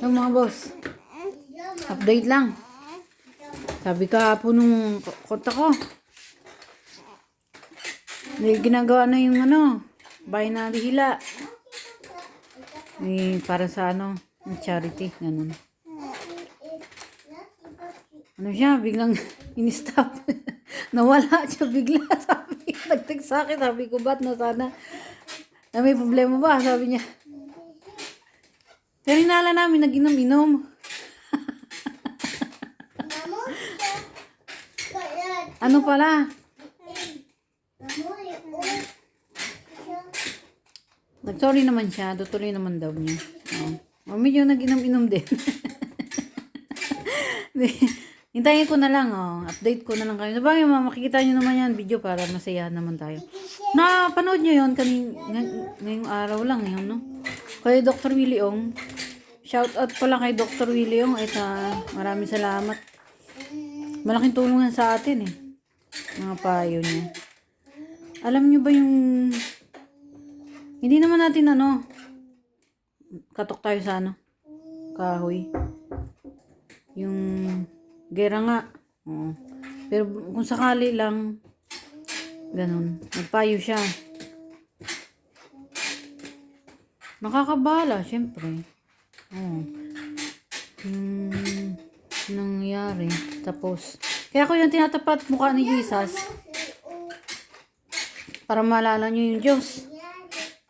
Yung mga boss, update lang. Sabi ka po nung konta ko, may ginagawa na yung bahay na hila. Para sa yung charity, ganun. Siya, biglang in-stop. Nawala siya bigla, sabi. Nag-text sa akin, sabi ko, ba't na sana? May problema ba? Sabi niya. Pero hinala namin, nag-inom-inom. Ano pala? Nag-sorry naman siya, tutuloy naman daw niya. Medyo nag-inom-inom din. Hintayin ko na lang, update ko na lang kayo. Sabagay, makikita nyo naman yan video para masaya naman tayo. Napanood nyo yun ngayong araw lang yun, no? Kay Dr. Willie Ong. Shout out pala kay Dr. Willie Ong. Maraming salamat. Malaking tulong yan sa atin mga payo niya. Alam nyo ba yung hindi naman natin katok tayo sa kahoy. Yung gera nga. Pero kung sakali lang ganun, nagpayo siya. Nakakabahala, syempre. Nangyari. Tapos, kaya ko yung tinatapat mukha ni Jesus para maalala nyo yung Diyos.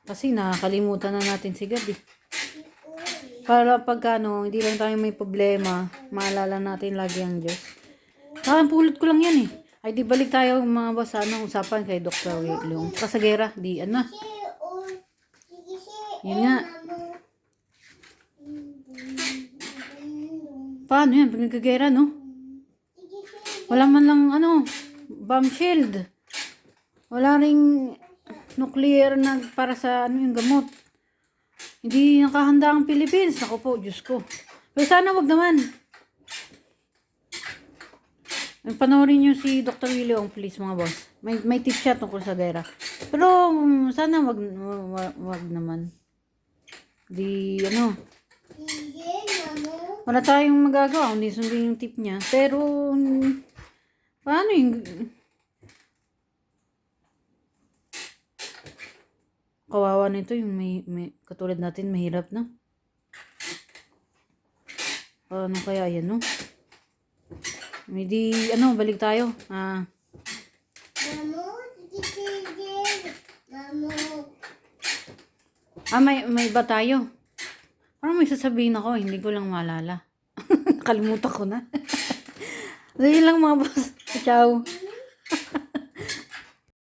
Kasi nakakalimutan na natin si God Para pagka hindi lang tayo may problema, maalala natin lagi ang Diyos. Pulot ko lang yan Ay di balik tayo mga boss usapan kay Dr. Leong. Kasagera, yun nga. Paano yan? Pinagkagera, no? Wala man lang, bomb shield. Wala ring nuclear para sa yung gamot. Hindi nakahanda ang Philippines. Ako po, Diyos ko. Pero sana wag naman. Panoorin nyo si Dr. Willie Ong, please mga boss. May tip siya tungkol sa gera. Pero sana wag naman. Wala tayong magagawa, hindi sundin yung tip niya. Pero, paano yung kawawa nito yung may katulad natin, mahirap na. Ano kaya yan, May balik tayo. May iba tayo. Parang may sasabihin ako, hindi ko lang maalala. Nakalimutan ko na. Dahil lang mga boss. Ciao.